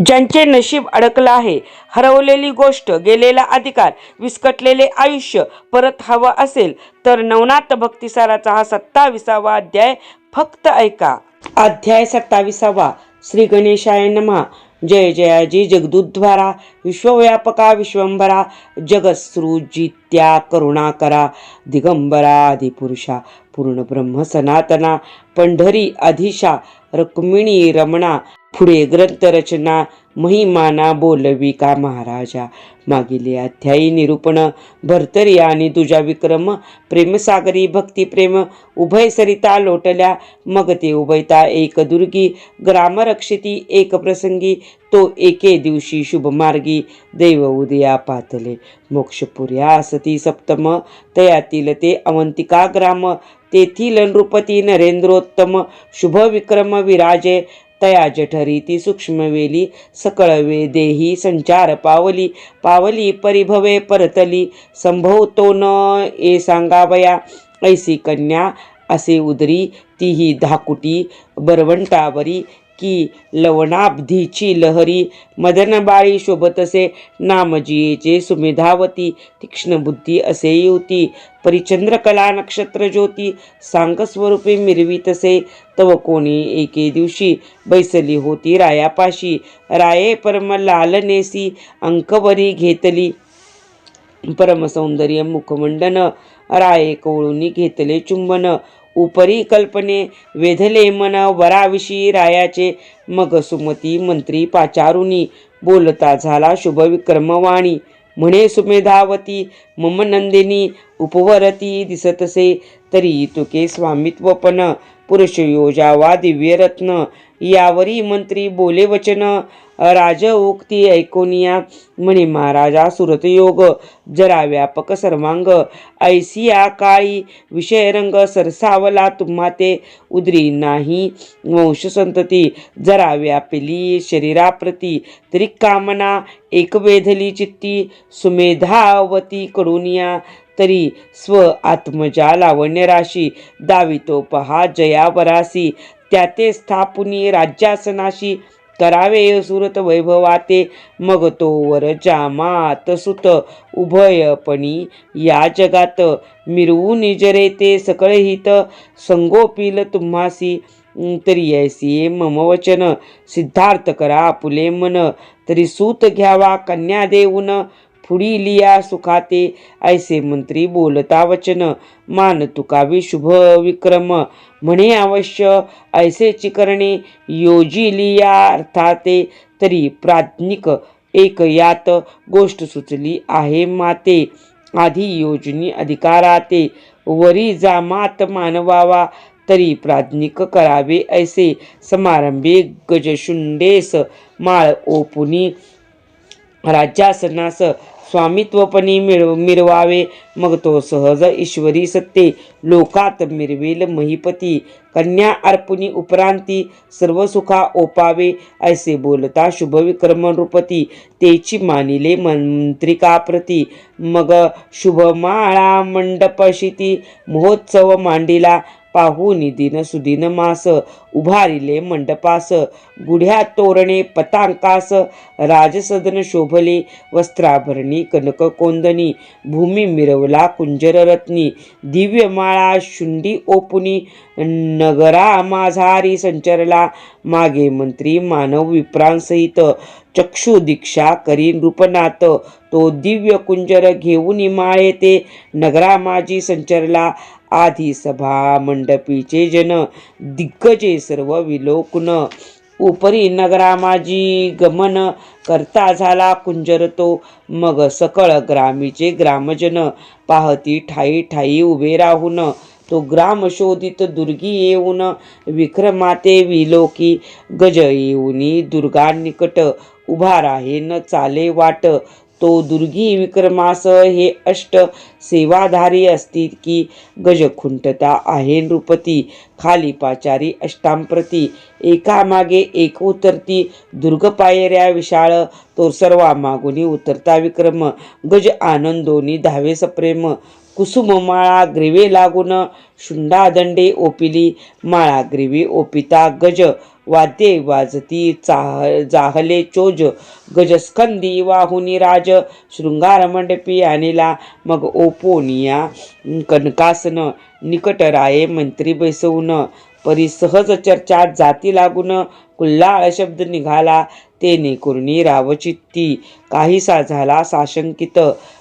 ज्यांचे नशीब अडकलं आहे, हरवलेली गोष्ट, गेलेला अधिकार, विस्कटलेले आयुष्य परत हवं असेल तर नवनाथ भक्तिसाराचा हा 27वा अध्याय फक्त ऐका. अध्याय 27. श्री गणेशाय नमः. जय जयाजी जगदुद्धारा, विश्वव्यापका विश्वंभरा, जगत्सृजित्या करुणाकरा, दिगंबरा आदिपुरुषा, पूर्णब्रह्म सनातना, पंढरी अधीशा, रुक्मिणी रमणा. पुढे ग्रंथरचना महिमाना बोलविका महाराजा. मागील अध्यायी निरूपण. भर्तरी आणि तुझ्या विक्रम, प्रेमसागरी भक्तिप्रेम उभय सरिता लोटल्या. मग ते उभयता एक दुर्गी, ग्रामरक्षिती एक प्रसंगी. तो एके दिवशी शुभमार्गी, दैव उदया पातले. मोक्षपुर्या असती सप्तम, तयातील ते अवंतिका ग्राम. तेथील नृपती नरेंद्रोत्तम, शुभ विक्रम विराजे. तया जठरी ती सूक्ष्मवेली, सकळवे देही संचार पावली. पावली परिभवे परतली, संभवतो न ए सांगावया. ऐसी कन्या असे उदरी, तीही धाकुटी बरवंटावरी. की लवणाब्धीची लहरी, मदनबाळी शोभतसे. नामजियेचे सुमेधावती, तीक्ष्ण बुद्धी असे युती. परिचंद्रकला नक्षत्र ज्योती, सांग स्वरूपे मिरवितसे. तव कोणी एके दिवशी, बैसली होती रायापाशी. राये परम लालनेसी, अंकवरी घेतली परम सौंदर्य मुखमंडन. राये कवळूनी घेतले चुंबन, उपरी कल्पने वेधले मन वराविषयी रायाचे. मग सुमती मंत्री पाचारुनी, बोलता झाला शुभ विक्रमवाणी. म्हणे सुमेधावती, मम नंदिनी उपवरती दिसतसे. तरी तुके स्वामित्वपण, पुरुष योजावा दिव्यरत्न. यावरी मंत्री बोले वचन, राज उक्ती ऐकोनिया. म्हणे महाराजा सुरतयोग, जरा व्यापक सर्वांग. ऐसिया काळी विषयरंग, सरसावला तुम्हा ते. उदरी नाही वंशसंतती, जरा व्यापिली शरीराप्रती. तरी कामना एक वेधली चित्ती, सुमेधावती कडुनिया. तरी स्व आत्मजा लावण्य राशी, दावितो पहा जयावरासी. त्याते स्थापुनी राज्यासनाशी, करावे सुरत वैभवाते. मग तो वर जामात सुत, उभयपणी या जगात. मिरवून जरे ते सकळ हित, संगोपील तुम्हासी. तरी ऐसी मम वचन, सिद्धार्थ करा आपुले मन. तरी सूत घ्यावा कन्या देऊन, पुढी लिया सुखाते. ऐसे मंत्री बोलता वचन, मान तुकावी शुभ विक्रम. म्हणे अवश्य ऐसेची करणे, योजी लिया अर्थाते. तरी प्राज्ञिक एक यात, गोष्ट सुचली आहे माते. आधी योजनी अधिकाराते, वरी जामात मानवावा. तरी प्राज्ञिक करावे ऐसे, समारंभे गजशुंडेस. माळ ओपुनी राज्यासनास, स्वामित्वपणी मिरवावे. मग तो सहज ईश्वरी सत्ते, लोकात मिरवेल महीपती. कन्या अर्पुनी उपरांती, सर्व सुखा ओपावे. ऐसे बोलता शुभ विक्रम नृपती, तेची मानिले मंत्रिकाप्रती. मग शुभमाळा मंडपशिती, महोत्सव मांडिला. पाहून दिन सुदिन मास, उभारिले मंडपास. गुढ्या तोरणे पतांकास, राजसदन शोभले. वस्त्राभरणी कनक कोंदणी, भूमी मिरवला कुंजर रत्नी. दिव्यमाळा शुंडी ओपुनी, नगरा माझारी संचरला. मागे मंत्री मानव विप्रांसहित, चक्षु दीक्षा करी नृपनाथ. तो दिव्य कुंजर घेऊन माळे ते, नगरा माझी संचरला. आधी सभा मंडपीचे जन, दिग्गजे सर्व विलोकन. उपरी नगरा माझी गमन, करता झाला कुंजर तो. मग सकळ ग्रामीचे ग्रामजन, पाहती ठाई ठाई उभे राहून. तो ग्राम शोधित दुर्गी येऊन, विक्रमाते विलोकी. गज येऊनी दुर्गा निकट, उभा राहे न चाले वाट. तो दुर्गी विक्रमास हे अष्ट सेवाधारी असती की. गज खुंटता आहे नृपती, खाली पाचारी अष्टांप्रती. एकामागे एक उतरती, दुर्ग पायऱ्या विशाळ. तो सर्वा मागुनी उतरता विक्रम, गज आनंदोनी धावे सप्रेम. कुसुम माळा ग्रीवे लागून, शुंडादंडे ओपिली. माळा ग्रीवे ओपिता गज, वाद्ये वाजती जाहले चोज गजस्कंदी वाहुनी राज शृंगार मंडपी आणिला मग ओपोनिया कनकासन निकट राये मंत्री बैसवून परी सहज चर्चा जाती लागून कुल्हाळ शब्द निघाला तेने कुर्णी रावचित्ती काहीसा झाला साशंकित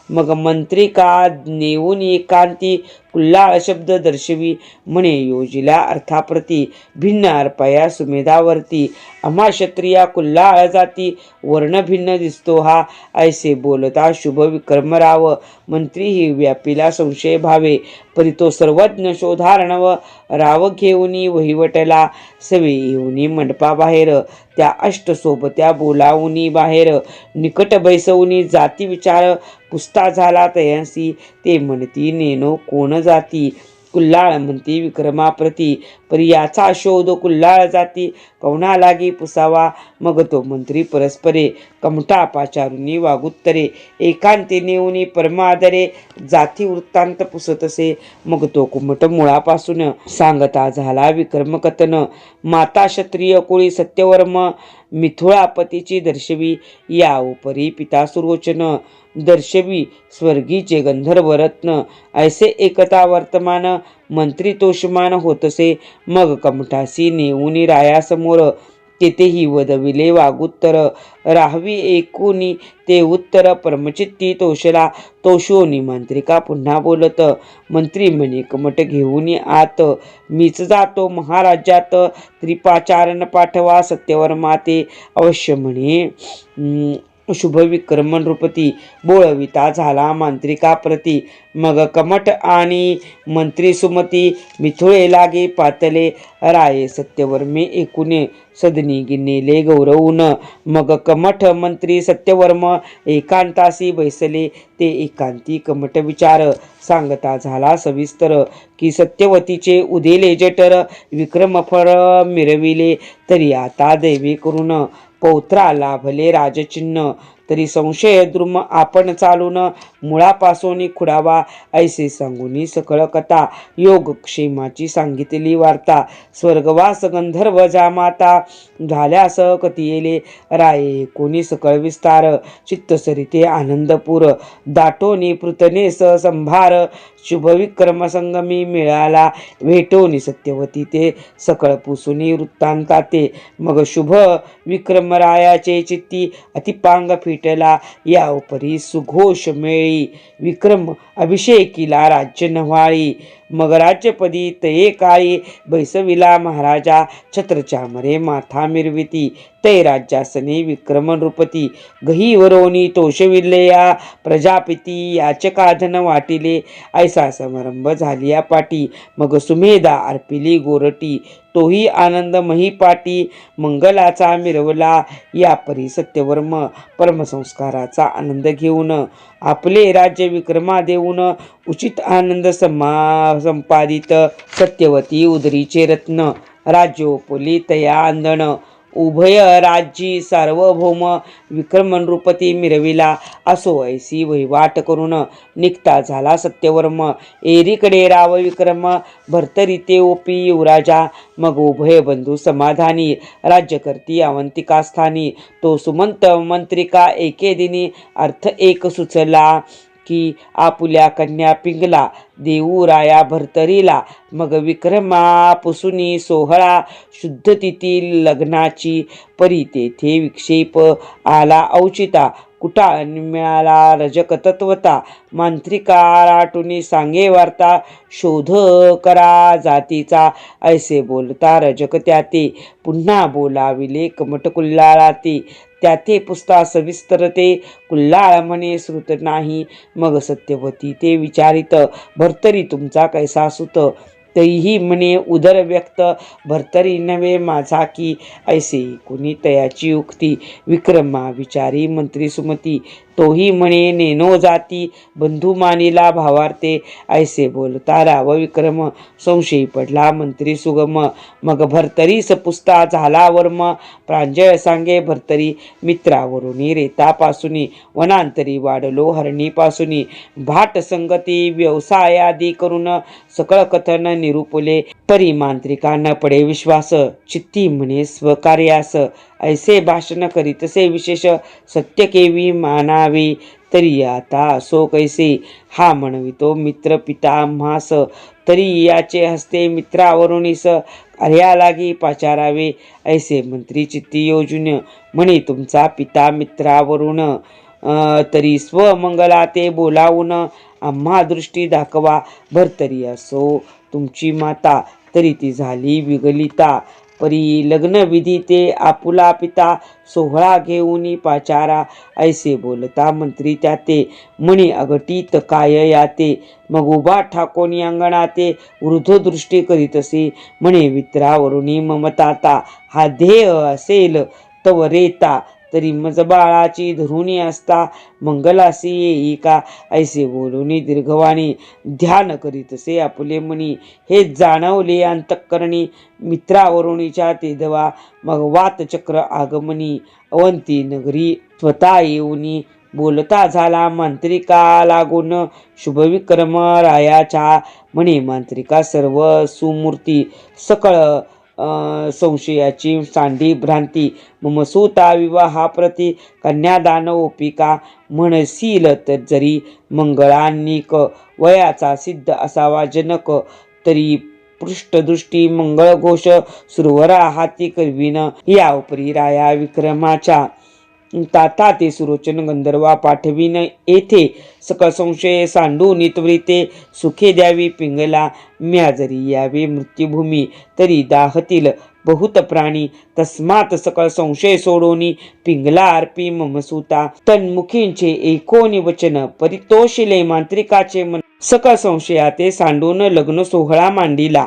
मग मंत्रिका नेऊन एकांती कुल्हाळ शब्द दर्शवी म्हणे योजिला अर्थाप्रती भिन्न अर्पया सुमेधावरती आम्हा क्षत्रिया कुल्हाळ जाती वर्ण भिन्न दिसतो हा ऐसे बोलता शुभ विक्रमराव मंत्री ही व्यापीला संशय भावे परी तो सर्वज्ञ शोधारणव राव घेऊनी वहिवटला सवे येऊनी मंडपाबाहेर त्या अष्ट सोबत्या बोलावूनी बाहेर निकट बैसवूनी जाती विचार पुस्ता झाला तयांसी ते म्हणती नेनो कोण जाती कुल्हाळ म्हणती विक्रमाप्रती परी याचा शोध कुल्हाळ जाती कवना लागी पुसावा मग तो मंत्री परस्परे कमटा पाचारुनी वागुत्तरे एकांती नेऊनी परमादरे जाती वृत्तांत पुसतसे मग तो कुमट मुळापासून सांगता झाला विक्रमकथन माता क्षत्रिय कोळी सत्यवर्म मिथुळापतीची दर्शवी या उपरी पिता सुरोचन दर्शवी स्वर्गीचे गंधर्व रत्न ऐसे एकता वर्तमान मंत्री तोषमान होतसे मग कमठासी नेऊनी रायासमोर तेथेही वदविले वागुत्तर राहवी एकूनी ते उत्तर परमचित्ती तोषला तोषोनी मंत्रिका पुन्हा बोलत मंत्री म्हणे कमट घेऊन आत मीच जातो महाराज्यात त्रिपाचारण पाठवा सत्यवर्मा ते अवश्य म्हणे शुभ विक्रम नृपती बोळविता झाला मांत्रिकाप्रती मग कमठ आणि मंत्री सुमती मिथुळे लागे पातले राये सत्यवर्मे एकुणे सदनी गिनेले गौरवून मग कमठ मंत्री सत्यवर्म एकांतासी बैसले ते एकांती कमठ विचार सांगता झाला सविस्तर की सत्यवतीचे उदेले जटर विक्रम फळ मिरविले तरी आता दैवी करून पौत्रा लाभले राजचिन्ह तरी संशय द्रुम आपण चालून मुळापासून खुडावा ऐसे सांगूनी सकळ कथा योग क्षेमाची सांगितली वार्ता स्वर्गवास गंधर्व जामाता झाल्यास कथियेले राये कोणी सकळ विस्तार चित्तसरिते आनंदपूर दाटोनी पृतने संभार शुभविक्रम संगमी मिळाला भेटोनी सत्यवती ते सकळ पुसुनी वृत्तांताते मग शुभ विक्रमरायाचे चित्ती अतिपांग फिटला या उपरी सुघोष मेळी विक्रम अभिषेकीला राज्य नव्हाळी मग राज्यपदी तये काळी बैसविला महाराजा छत्रचामरे माथा मिरविती तै राज्यासने विक्रम नृपती गहीवरोनी तोषविल्लया प्रजापिती याचकाधन वाटिले ऐसा समारंभ झालिया पाटी मग सुमेधा अर्पिली गोरटी तोही आनंद महिपाटी मंगलाचा मिरवला या परी सत्यवर्म परमसंस्काराचा आनंद घेऊन आपले राज्य विक्रमा देऊन उचित आनंद संपादित सत्यवती उदरीचे रत्न राज्योपली तया अंदण उभय राज्यी सार्वभौम विक्रम नृपती मिरविला असो ऐसी वहिवाट करून निघता झाला सत्यवर्म एरीकडे राव विक्रम भर्तरिते ओपी युवराजा मग उभय बंधू समाधानी राज्यकर्ती अवंतिका स्थानी तो सुमंत मंत्रिका एके दिनी अर्थ एक सुचला की आपुल्या कन्या पिंगला देऊ राया भरतरीला मग विक्रमा पुसुनी सोहळा शुद्ध तिथी लग्नाची परी तेथे विक्षेप आला औचिता कुटाळ मिळाला रजक तत्वता मांत्रिका राटुनी सांगे वार्ता शोध करा जातीचा ऐसे बोलता रजक त्याते पुन्हा बोलाविले कमट कुल्हाळाते त्याते पुसता सविस्तरते कुल्हाळ म्हणे श्रुत नाही मग सत्यवती ते विचारित भर्तरी तुमचा कैसा सुत तैही म्हणे उदर व्यक्त भर्तरी नव्हे माझा की ऐसे कुणी तयाची उक्ती विक्रमा विचारी मंत्री सुमती तोही म्हणे नेनो जाती बंधू मानिला भावार्थे ऐसे बोलता राव विक्रम संशयी पडला मंत्री सुगम मग भरतरी सपुस्ता झाला वर्म प्रांजळ सांगे भरतरी मित्रावरुनी रेतापासुनी वनांतरी वाढलो हरणीपासुनी भाट संगती व्यवसायादी करून सकळ कथन निरूपले परी मांत्रिका न पडे विश्वास चित्ती म्हणे स्वकार्यास ऐसे भाषण करीतसे विशेष सत्य केवी मानावे तरी आता असो कैसे हा म्हणवितो मित्र पिता आम्हास तरी याचे हस्ते मित्रावरुनीस कार्या लागी पाचारावे ऐसे मंत्री चित्ती योजून म्हणे तुमचा पिता मित्रावरून तरी स्वमंगला ते बोलावून आम्हा दृष्टी दाखवा भरतरी असो तुमची माता तरी ती झाली विगलिता परी लग्न विधी ते आपुला पिता सोहळा घेऊनी पाचारा ऐसे बोलता मंत्री त्याते म्हणी अगटीत काय याते मग उभा ठाकोनी अंगणाते वृद्ध दृष्टी करीतसे म्हणे मित्रावरुनी ममताता हा ध्येय असेल तव रेता तरी मज बाळाची धरुणी असता मंगलासी येई का ऐसे बोलूनी दीर्घवाणी ध्यान करीतसे आपुले मनी हे जाणवले अंतःकरणी मित्रावरुणीच्या तेधवा मग वातचक्र आगमनी अवंती नगरी स्वतः येऊनी बोलता झाला मांत्रिका लागून शुभविक्रम रायाच्या म्हणे मांत्रिका सर्व सुमूर्ती सकळ संशयाची सांडी भ्रांती ममसूता विवाहाप्रती कन्यादान ओपिका म्हणशील तर जरी मंगळानिक वयाचा सिद्ध असावा जनक तरी पृष्ठदृष्टी मंगळ घोष सुरवरा हाती करविन या उपरी राया विक्रमाच्या ताता ते सुरोचन गंधर्वा पाठविन येथे सकळ संशय सांडून त्वरिते सुखे द्यावी पिंगला म्या जरी यावे मृत्युभूमी तरी दाहतील बहुत प्राणी तस्मात सकळ संशय सोडोनी पिंगला अर्पी ममसूता तन्मुखींचे एकोनी वचन परितोषिले मांत्रिकाचे मन सकळ संशयाते सांडून लग्न सोहळा मांडिला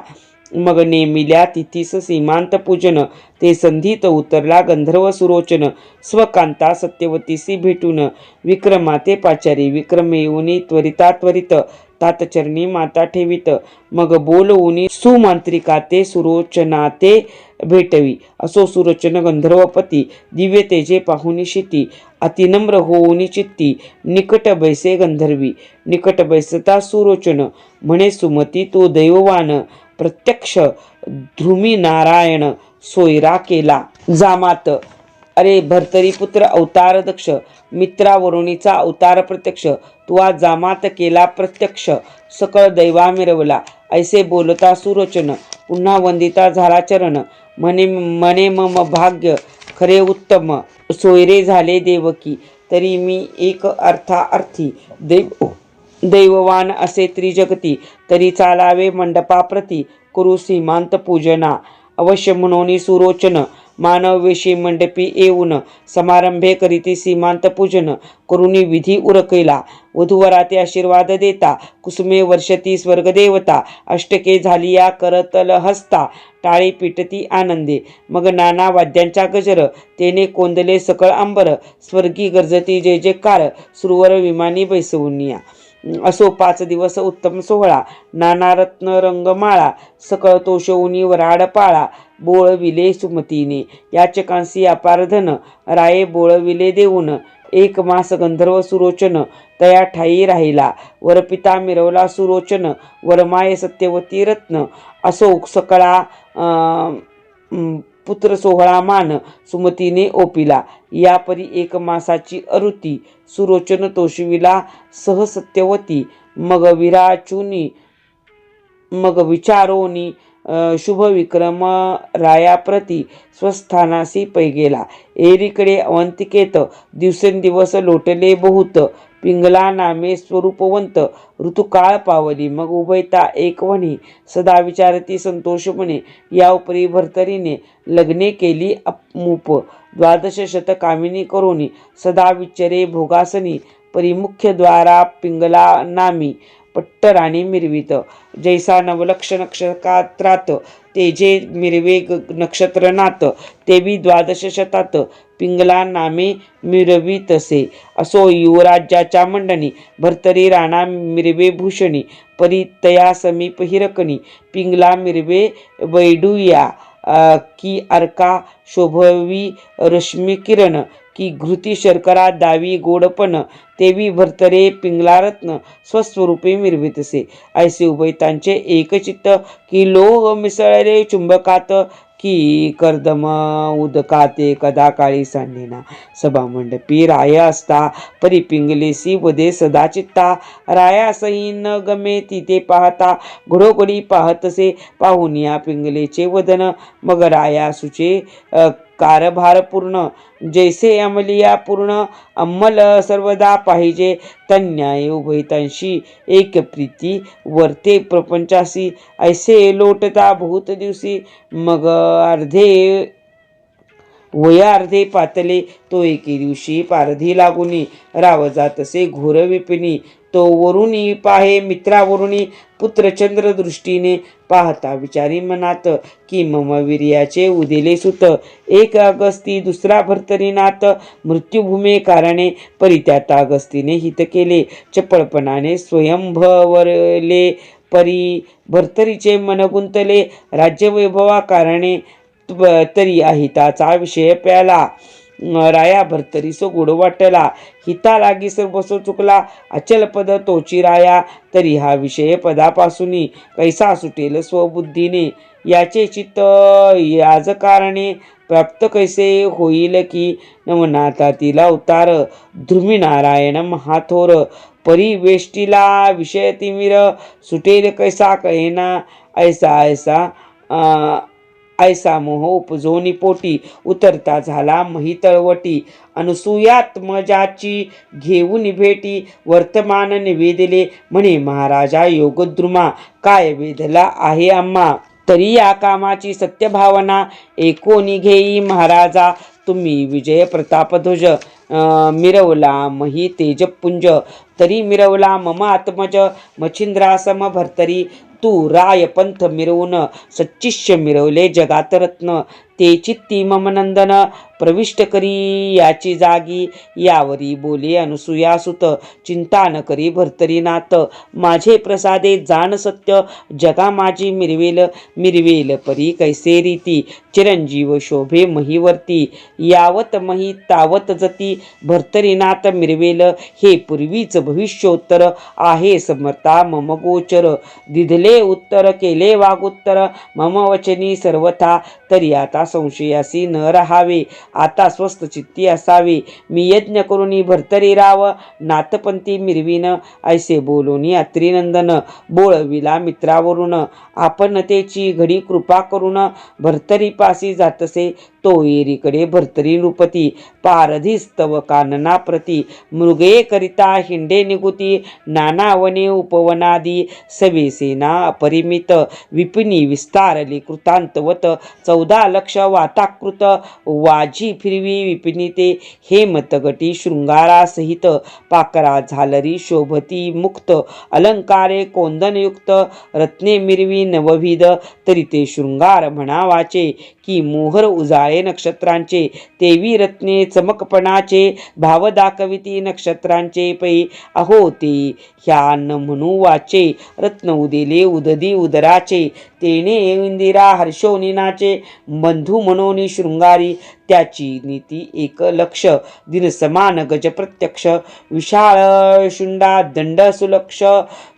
मग नेमिल्या तिथीस सीमांत पूजन ते संधीत उतरला गंधर्व सुरोचन स्वकांता सत्यवतीसी भेटून विक्रमाते पाचारी विक्रम येऊनी त्वरिता त्वरित तातचरणी माता ठेवित मग बोलवूनी सुमांत्रिका ते सुरोचनाते भेटवी असो सुरोचन गंधर्वपती दिव्य तेजे पाहुनी शिती अतिनम्र होऊनी चित्ती निकट बैसे गंधर्वी निकट बैसता सुरोचन म्हणे सुमती तो दैववान प्रत्यक्ष ध्रुमी नारायण सोयरा केला जामात अरे भरतरी पुत्र अवतार दक्ष मित्रावरुणीचा अवतार प्रत्यक्ष तू आज जामात केला प्रत्यक्ष सकळ दैवा मिरवला ऐसे बोलता सुरोचन पुन्हा वंदिता झाला चरण म्हणे मम भाग्य खरे उत्तम सोयरे झाले देवकी तरी मी एक अर्थार्थी दैववान असे त्रिजगती तरी चालावे मंडपाप्रती करू सीमांत पूजना अवश्य म्हणून सुरोचन मानव वेशी मंडपी येऊन समारंभे करीती सीमांत पूजन करुणी विधी उरकला वधूवराते आशीर्वाद देता कुसुमे वर्षती स्वर्गदेवता अष्टके झालिया करतल हस्ता टाळी पिटती आनंदे मग नाना वाद्यांच्या गजर तेने कोंदले सकळ अंबर स्वर्गी गरजती जय जयकार सुरवर विमानी बैसवूनिया असो 5 दिवस उत्तम सोहळा नाना रत्न रंगमाळा सकळ तोषवूनी वराड पाळा बोळविले सुमतीने याचकांसी अपार धन राये बोळविले देऊन 1 मास गंधर्व सुरोचन तया ठाई राहिला वरपिता मिरवला सुरोचन वरमाये सत्यवती रत्न असो सकळा पुत्र सोहळा मान सुमतीने ओपिला यापरी 1 मासाची अरुती सुरोचन तोषविला सह सत्यवती मग विराचुनी मग विचारोनी शुभ विक्रम रायाप्रती स्वस्थानासी पैगेला एरीकडे अवंतिकेत दिवसेंदिवस लोटले बहुत पिंगला नामे स्वरूपवंत ऋतुकाळ पावली मग उभयता एकवणी सदा विचारती संतोष म्हणे या उपरी भरतरीने लग्ने केली अप्मुप 12 शतकामिनी करोनी सदा विचरे भोगासनी परिमुख्य द्वारा पिंगला नामी पट्टराने मिरवित. जैसा नवलक्ष नक्षत्रात ते जे मिरवे नक्षत्र नात, तेवी 12 शतात पिंगला नामे मिरवितसे. असो युवराज्याच्या मंडणी भर्तरी राणा मिरवे भूषणी, परी तया समीप हिरकणी पिंगला मिरवे वैडूया. की अर्का शोभवी रश्मी किरण, की घृती शर्करा दावी गोडपण, तेवी भर्तरे पिंगलारत्न स्वस्वरूपे मिरवितसे. ऐसे उभयतांचे एकचित्त, की लोह मिसळले चुंबकात, की कर्दम उदकाते कदा काळी सांडेना. सभामंडपी राय असता परी पिंगलेसी वदे सदा चित्ता, रायासही न गमे तिथे पाहता, घडोघडी पाहतसे पाहुनिया पिंगलेचे वदन. मग रायासुचे कारभार पूर्ण, जैसे अंमलिया पूर्ण अंमल सर्वदा पाहिजे, तन्याय उभयतांशी एक प्रीती वर्ते प्रपंचासी. ऐसे लोटता बहुत दिवसी, मग अर्धे पातले, तो एके दिवशी पारधी लागुनी राव जातसे घोर विपिनी. तो वरुणी पाहे मित्रावरुणी, पुत्रचंद्र दृष्टीने पाहता विचारी मनात, की मम वीर्याचे उदिले सुत, एक अगस्ती दुसरा भर्तरीनाथ. मृत्युभूमे कारणे परित्याता अगस्तीने हित केले, चपळपणाने स्वयंभवले परी भर्तरीचे मन गुंतले. राज्यवैभवा कारणे तरी अहिताचा विषय प्याला, राया भर्तरीसो गोड वाटला. हिता लागी सर्वसो चुकला, अचल पद तोची राया, तरी हा विषय पदापासूनी कैसा सुटेल स्वबुद्धीने. याचे चित्त याज कारणे प्राप्त कैसे होईल, की नवनाथातील अवतार ध्रुमीनारायण महाथोर. परिवेष्टीला विषय तिमिर, सुटेल कैसा कळेना. ऐसा मोह उपजोनी पोटी, उतरता झाला मही तळवटी. अनसूयात्मजाची घेऊन भेटी, वर्तमान निवेदिले म्हणे महाराजा योगद्रुमा. काय वेधला आहे आम्हा, तरी या कामाची सत्य भावना. एकोणी घेई महाराजा तुम्ही विजय प्रतापध्वज, मिरवला मही तेजपुंज, तरी मिरवला मम आत्मज. मच्छिंद्रासम भर्तरी तू राय पंथ मिरवून, सच्चिष्य मिरवले जगात रत्न. ते चित्ती मम नंदन प्रविष्ट करी याची जागी, यावरी बोले अनुसूयासुत. चिंता न करी भर्तरीनाथ, माझे प्रसादे जाण सत्य. जगा माझी मिरवेल परी कैसे रीती, चिरंजीव शोभे महीवरती. यावत मही तावत जती, भर्तरीनाथ मिरवेल हे पूर्वीच भविष्योत्तर. आहे समर्था मम गोचर, दिधले उत्तर केले वागुत्तर. मम वचनी सर्वथा, तरी आता संशयासी न राहावे. आता स्वस्थ चित्ती असावे, मी यज्ञ करुनी भर्तरी राव. नाथपंथी मिरवीन ऐसे बोलूनी अत्रिनंदन, बोळविला मित्रावरून आपण त्याची घडी कृपा करून. भर्तरीपासी जातसे तो एरीकडे भर्तरी नृपती, पारधीस्तव कानना प्रती. मृगे करिता हिंडे निगुती, नाना वने उपवनादी. सवे सेना अपरिमित, विपिनी विस्तारली कृतांतवत. 14 लक्ष वाताकृत, वाजी फिरवी विपिनीते. हेमतगटी शृंगारासहित, पाकरा झालरी शोभती मुक्त. अलंकारे कोंदनयुक्त, रत्ने मिरवी नवविध. तरी ते शृंगार म्हणावाचे, की मोहर उजाळे नक्षत्रांचे. तेवी रत्ने चमकपणाचे, भाव दाखविती नक्षत्रांचे पै. अहो ते ह्या न म्हणू वाचे, रत्न उदेले उददी उदराचे. तेने इंदिरा हर्षोनी नाचे, बंधू म्हणून शृंगारी. त्याची नीती एक लक्ष, दिन समान गज प्रत्यक्ष. विशाळ शुंडा दंड सुलक्ष,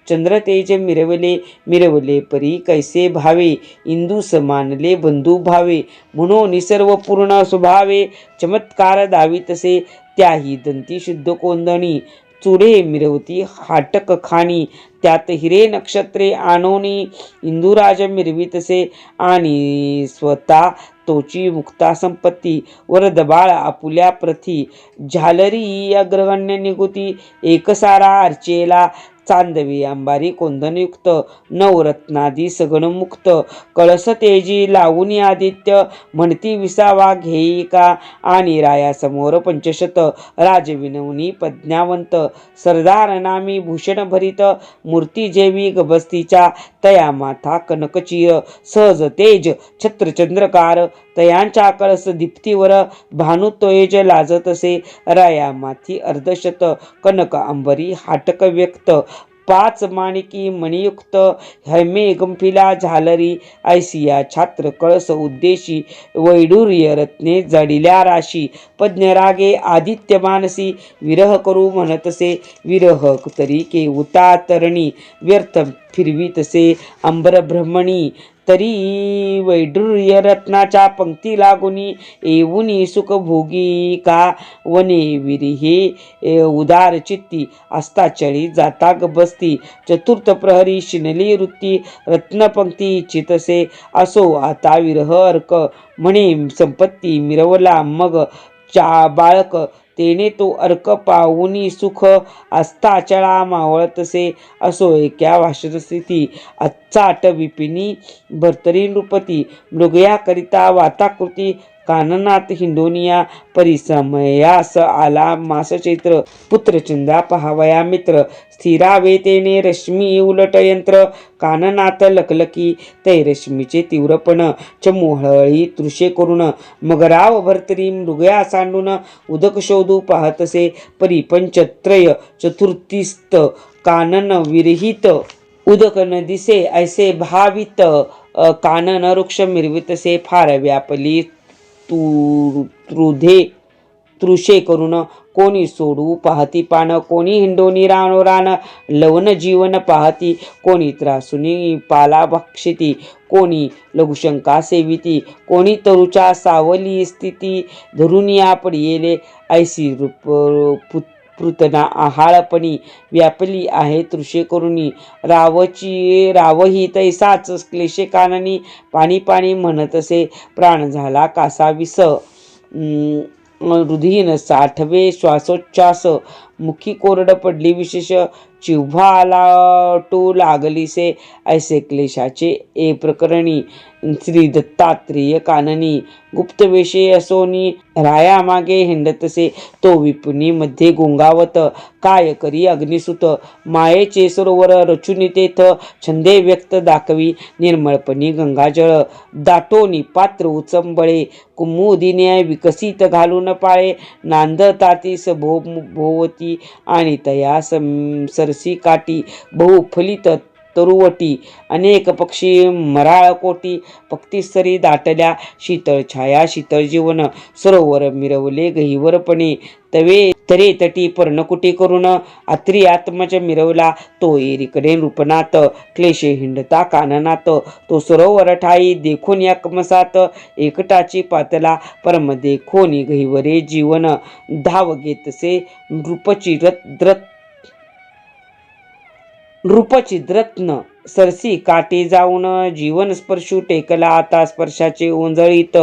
चंद्रतेज मिरवले परी कैसे भावे. इंदू समानले बंधू भावे, म्हणून सर्व पूर्ण स्वभावे. चमत्कार दावितसे त्याही दंती शुद्ध कोंदणी. चुडे मिरवती हाटक खाणी, त्यात हिरे नक्षत्रे आणोनी. इंदुराज मिरवितसे आणि स्वतः तोची मुक्ता संपत्ती. वरदबाळ आपुल्या प्रथी, झालरी अग्रगण्य निगुती. एकसारा अर्चेला चांदवी अंबारी कोंदणयुक्त नवरत्नादी सगणमुक्त कळस तेजी लावून आदित्य म्हणती विसावा घेई का आणि रायासमोर पंचशत राजविनवनी प्रज्ञावंत सरदार नामी भूषण भरित मूर्ती जेवी गबस्तीच्या तया माथा कनकचीर सहज तेज छत्रचंद्रकार तयांच्या कळस दीप्तीवर भानु तेज लाजतसे राया माथी अर्धशत कनक अंबरी हाटक व्यक्त पाच माणिकी मणियुक्त हेमे गंफिला झालरी ऐसिया छात्र कळस उद्देशी वैडूर्य रत्ने जडिल्या राशी पज्ञरागे आदित्य मानसी विरह करू म्हणतसे विरह तरी केवता तरणी व्यर्थ फिरवीतसे अंबर ब्रह्मणी तरी वैडूर्य रत्नाच्या पंक्ती लागुनी येऊनी सुख भोगी का वने विरिहे उदार चित्ती अस्ताचळी जाता गबस्ती चतुर्थ प्रहरी शिनली वृत्ती रत्नपंक्ती चितसे असो आता विरह अर्क म्हणे संपत्ती मिरवला मग बाळक तेने तो अर्क पाहुनी सुख अस्ताचळा मावळतसे असो एका वाशरस्थिती अच्चाट विपिनी भर्तरी नृपती मृगया करिता वाताकृती काननात हिंडोनिया परिसमयास आला मास चैत्र पुत्रचंदा पहावया मित्र स्थिरावे तेने रश्मी उलट यंत्र काननाथ लकलकी तै रश्मीचे तीव्रपण चमोहळी तृषे करून मगराव भरतरी मृगया सांडून उदक शोधू पाहतसे परिपंचत्रय चतुर्थीस्त कानन विरहित उदक न दिसे ऐसे भावित कानन वृक्ष मिरवितसे फार व्यापली तृधे तृषे करून कोणी सोडू पाहती पान कोणी हिंडोनी रान लवण जीवन पाहती कोणी त्रासुनी पाला भक्षिती कोणी लघुशंका सेविती कोणी तरुच्या सावली स्थिती धरून या पडियेले ऐसी रूप पृतना आहाळपणी व्यापली आहे तृषे करुणी रावही तैसाच क्लेशे काननी पाणी पाणी म्हणतसे प्राण झाला कासा विस हृदयीन साठवे श्वासोच्छ्वास मुखी कोरड पडली विशेष जिव्हा आलाटू लागलीसे ऐसे क्लेशाचे ए प्रकरणी श्री दत्तात्रेय काननी गुप्तवेशे असोनी राया मागे हिंडतसे तो विपुनी मध्ये गुंगावत काय करी अग्निसुत मायेचे सरोवर रचुनी तेथ छंदे व्यक्त दाखवी निर्मळपणी गंगाजळ दाटोनी पात्र उचंबळे कुमुदिने विकसित घालून पाळे नांदताती भोवती आणि तया सरसी काठी बहुफलित तरुवटी अनेक पक्षी मराळ कोटी पक्तीस्तरी दाटल्या शीतळ छाया शीतळ जीवन सरोवर मिरवले गहिवरपणे तवे तरे तटी पर्णकुटी करून आत्री आत्मज मिरवला तो एरीकडे नृपनाथ क्लेशे हिंडता काननात तो सरोवर ठाई देखून या कमसात एकटाची पातला परम देखोनी गहिवरे जीवन धाव घेतसे नृपचिद्रत्न सरसी काठी जाऊन जीवन स्पर्शू टेकला आता स्पर्शाचे ओंजळीत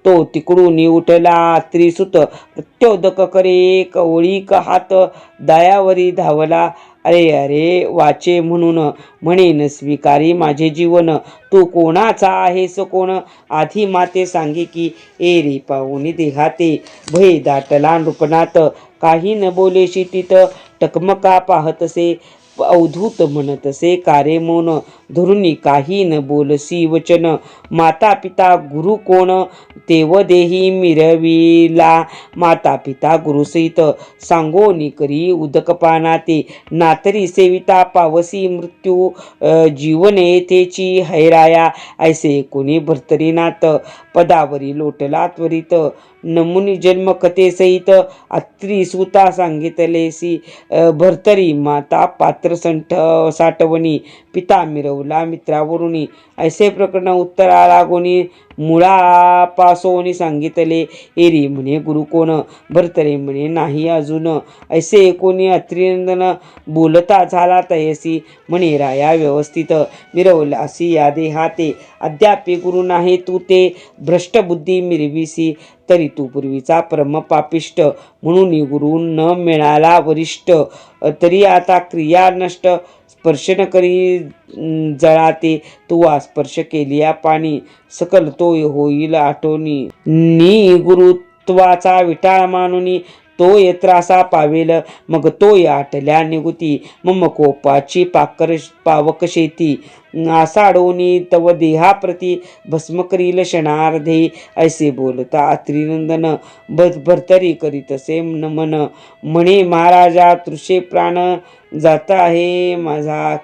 तो तिकडून उठला त्रिसुत प्रत्योदक करे एक ओळीक हात दायावरी धावला अरे अरे वाचे म्हणून म्हणेन स्वीकारी माझे जीवन तू कोणाचा आहेस कोण आधी माते सांगे की एरी पाहुनी देहाते भय दाटला नृपनाथ काही न बोलेशी तिथ टकमका पाहतसे अवधूत म्हणतसे कारे मौन धरुनी काही न बोलसी वचन माता पिता गुरु कोण तेव देही मिरविला माता पिता गुरुसहित सांगोनी करी उदकपानाते नातरी सेविता पावसी मृत्यू जीवने तेची हैराया ऐसे कोणी भर्तरीनाथ पदावरी लोटला त्वरित नमुनी जन्म कथेसहित अत्री सुता सांगितलेसी भर्तरी माता पात्र साठवणी पिता मिरवला मित्रावरुनी. ऐसे प्रकरण उत्तरा लागोनी मुळापासोनी सांगितले. एरी म्हणे गुरु कोण, भरतरे म्हणे नाही अजून. ऐसे कोणी अत्रिनंदन बोलता झाला तयसी, म्हणे राया व्यवस्थित मिरवलासी या देहाते. अद्यापि गुरु नाही तू ते भ्रष्ट बुद्धी मिरविसी, तरी तू पूर्वीचा परम पापिष्ट. म्हणून गुरु न मिळाला वरिष्ठ, तरी आता क्रिया नष्ट. स्पर्श न करी जळाते, तू स्पर्श केलिया पाणी. सकल तो होईल आठवणी, नी गुरुत्वाचा विटाळ मानुनी. तो त्रासा पावेल, मग तो आटल्या निगुती. मम कोपाची पावक शेती, आसाडोनी तव देहाप्रती. भस्म करील क्षणार्धे, ऐसे बोलता अत्रिनंदन. भरतरी करीतसे नमन, म्हणे महाराजा तृषे प्राण जात आहे माझा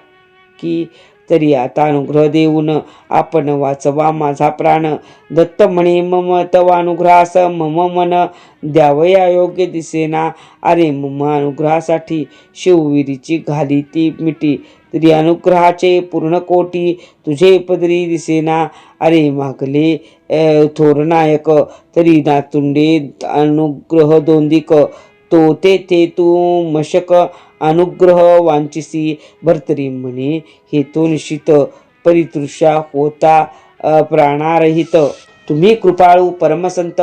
की. तरी आता अनुग्रह देऊन आपण वाचवा माझा प्राण. दत्त म्हणे मम तव अनुग्रहास मम मन, द्यावया योग्य दिसेना. अरे मम अनुग्रहासाठी शिवविरीची घाली ती मिठी. तरी अनुग्रहाचे पूर्ण कोटी तुझे पदरी दिसेना. अरे मागले थोर नायक, तरी नातुंडे अनुग्रह दोंदिक. तो तेथे तू मशक अनुग्रह वांचिसी. भरतरी म्हणे हे तो निश्चित, परितृषा होता प्राणारहित. तुम्ही कृपाळू परमसंत,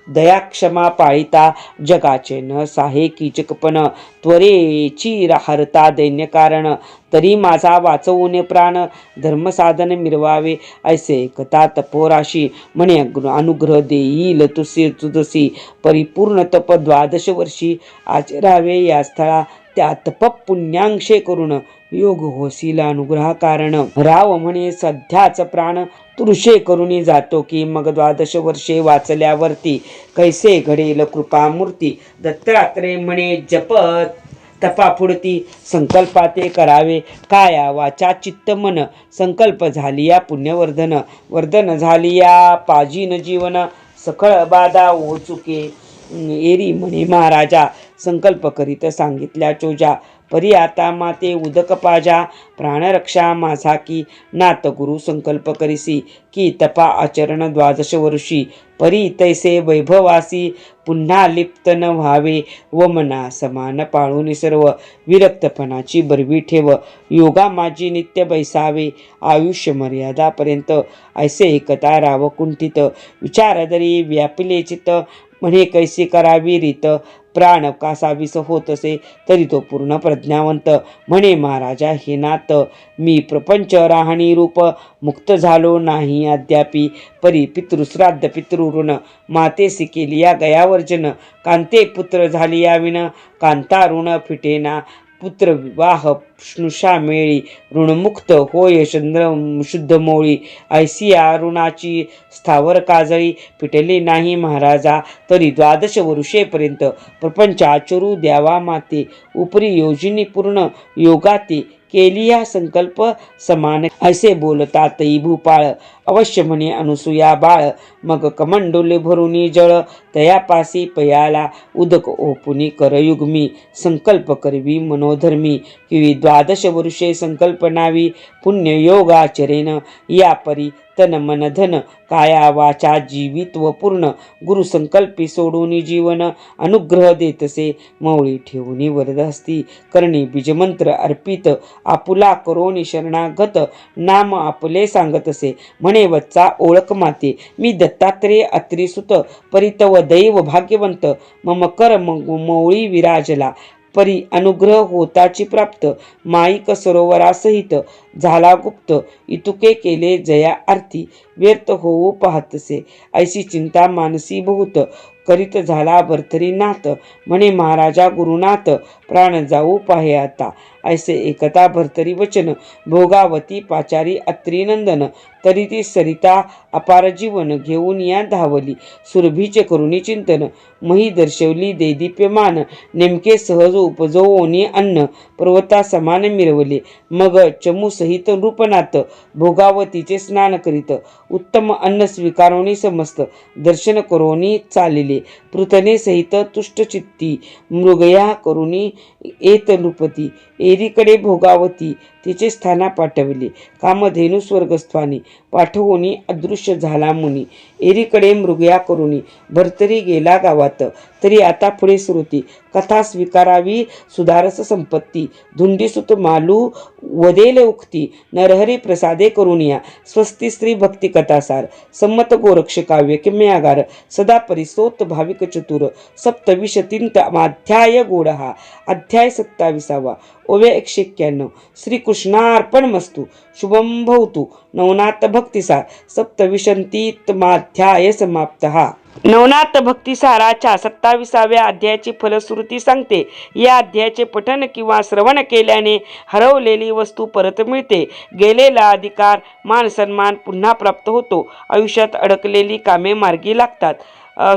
दया क्षमा पाळिता. जगाचे न साहे कीचकपण, त्वरेची हरता दैन्य कारण. तरी माझा वाचवून प्राण, धर्मसाधन मिरवावे. ऐसे कथा तपोराशी, म्हणे अनुग्रह देईल तुझसी. परिपूर्ण तप 12 वर्षी आचरावे या स्थळा. त्या तप पुण्यांशे करून योग होशील अनुग्रह कारण. राव म्हणे सध्याच प्राण, तृषे करुणी जातो की. मग 12 वर्षे वाचल्यावरती, कैसे घडेल कृपामूर्ती. दत्तात्रय म्हणे जपत तपापुढती. संकल्पाते करावे काया वाचा चित्त मन. संकल्प झालिया पुण्यवर्धन, वर्धन झालिया पाजीन जीवन. सकळ बाधा ओ चुके, एरी म्हणे महाराजा. संकल्प करीत सांगितल्या चोजा, परी आता माते उदक पाजा. प्राणरक्षा माझा की, नात गुरु संकल्प करिसी. की तपा आचरण 12 वर्षी, परी तैसे वैभवासी. पुन्हा लिप्त न व्हावे, व मना समान पाळून सर्व. विरक्तपणाची बरवी ठेव, योगा माझी नित्य बैसावे. आयुष्य मर्यादापर्यंत, ऐसे एकता राव कुंठित. विचारदरी व्यापिले चित्त, म्हणे कैसे करावी रीत. प्राण कासावीस होत असे, तरी तो पूर्ण प्रज्ञावंत. म्हणे महाराजा हे नाथ, मी प्रपंच राहणी रूप. मुक्त झालो नाही अद्यापि, परी पितृश्राद्ध पितृऋण. मातेसी केलिया गयावर्जन, कांते पुत्र झालिया विण. कांता ऋण फिटेना, पुत्र विवाह स्नुषा मेळी. ऋणमुक्त होय चंद्र शुद्ध मोळी. ऐसिया ऋणाची स्थावर काजळी. फिटली नाही महाराजा, तरी 12 वर्षेपर्यंत. प्रपंच आचरू द्यावा माते, उपरी योजनी पूर्ण योगाते. केलिया संकल्प समान, ऐसे बोलता तई भूपाळ. अवश्य म्हणे अनुसूया बाळ, मग कमंडोले भरुनी जळ. तयापासी पयाला उदक ओपुनी करयुग्मी. संकल्प करवी मनोधर्मी, किवी 12 वर्षे संकल्पनावी. पुण्ययोगाचरेन या परी तन मन धन. काया वाचा जीवित्व पूर्ण, गुरुसंकल्पी सोडून जीवन. अनुग्रह देतसे मौळी ठेवून वरदहस्ती. करणी बीजमंत्र अर्पित, आपुला करोनी शरणागत. नाम आपले सांगतसे, म्हणे वच्चा ओळख माते. मी दत्तात्रेय अत्रिसुत, परितव दैव भाग्यवंत. मम कर मौळी विराजला, परी अनुग्रह होताची प्राप्त. माईक सरोवरासहित झाला गुप्त. इतुके केले जया आरती, व्यर्थ होऊ पाहतसे. ऐशी चिंता मानसी बहुत, करीत झाला भरतरी नाथ. म्हणे महाराजा गुरुनाथ, प्राण जाऊ पाहे आता. ऐसे एकता भरतरी वचन, भोगावती पाचारी अत्रिनंदन. तरी ती सरिता अपार जीवन, घेऊन या धावली. सुरभीचे करुणी चिंतन, मही दर्शवली देदीप्यमान. नेमके सहज उपजवोनी अन्न, पर्वता समान मिरवले. मग चमू सहित नृपनाथ, भोगावतीचे स्नान करीत. उत्तम अन्न स्वीकारोनी समस्त, दर्शन करोनी चालिले. पृथने सहित तुष्टचित्ती, मृगया करुणी येत नृपती. एरीकडे भोगावती, तिचे स्थाना पाठविले. कामधेनू स्वर्गस्थानी पाठवूनी अदृश्य झाला मुनी. एरीकडे मृगया करुणी भरतरी गेला गावात. तरी आता पुढे श्रुती कथा स्वीकारावी सुधारस संपत्ती. धुंडीसुत मालू वदेल उक्ती नरहरी प्रसादे करुणिया. स्वस्ती स्त्री भक्ती कथासार संमत गोरक्ष काव्य किम्यागार. सदा परिसोत भाविक चतुर. सप्तविशतींत अध्याय गोड हा. अध्याय 27. ओव्या 191. श्रीकृष्णार्पण मस्तु. शुभम भवतु. नवनाथ भक्तिसार 27तमाध्याय समाप्त. नवनाथ भक्तिसाराच्या 27व्या अध्यायाची फलश्रुती सांगते. या अध्यायाचे पठन किंवा श्रवण केल्याने हरवलेली वस्तू परत मिळते. गेलेला अधिकार मान सन्मान पुन्हा प्राप्त होतो. आयुष्यात अडकलेली कामे मार्गी लागतात.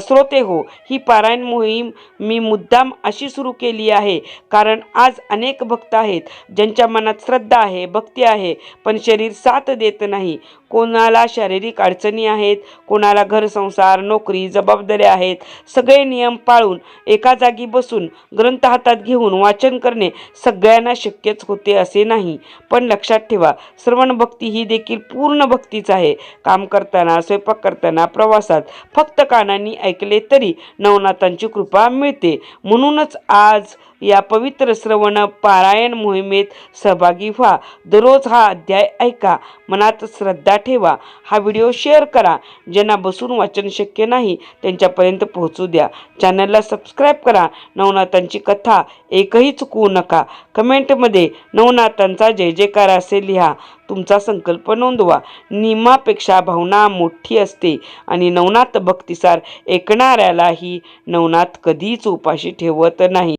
श्रोते हो, ही पारायण मोहीम मी मुद्दाम अशी सुरू केली आहे कारण आज अनेक भक्त आहेत ज्यांच्या मनात श्रद्धा आहे, भक्ती आहे, पण शरीर साथ देत नाही. कोणाला शारीरिक अडचणी आहेत, कोणाला घर संसार नोकरी जबाबदाऱ्या आहेत. सगळे नियम पाळून एका जागी बसून ग्रंथ हातात घेऊन वाचन करणे सगळ्यांना शक्यच होते असे नाही. पण लक्षात ठेवा, श्रवण भक्ती ही देखील पूर्ण भक्तीच आहे. काम करताना, स्वयंपाक करताना, प्रवासात फक्त कानांनी ऐकले तरी नवनाथांची कृपा मिळते. म्हणूनच आज या पवित्र श्रवण पारायण मोहिमेत सहभागी व्हा. दररोज हा अध्याय ऐका, मनात श्रद्धा ठेवा. हा व्हिडिओ शेअर करा. ज्यांना बसून वाचन शक्य नाही त्यांच्यापर्यंत पोहोचू द्या. चॅनलला सबस्क्राईब करा. नवनाथांची कथा एकही चुकवू नका. कमेंटमध्ये नवनाथांचा जय जयकार असे लिहा. तुमचा संकल्प नोंदवा. नियमापेक्षा भावना मोठी असते आणि नवनाथ भक्तिसार ऐकणाऱ्यालाही नवनाथ कधीच उपाशी ठेवत नाही.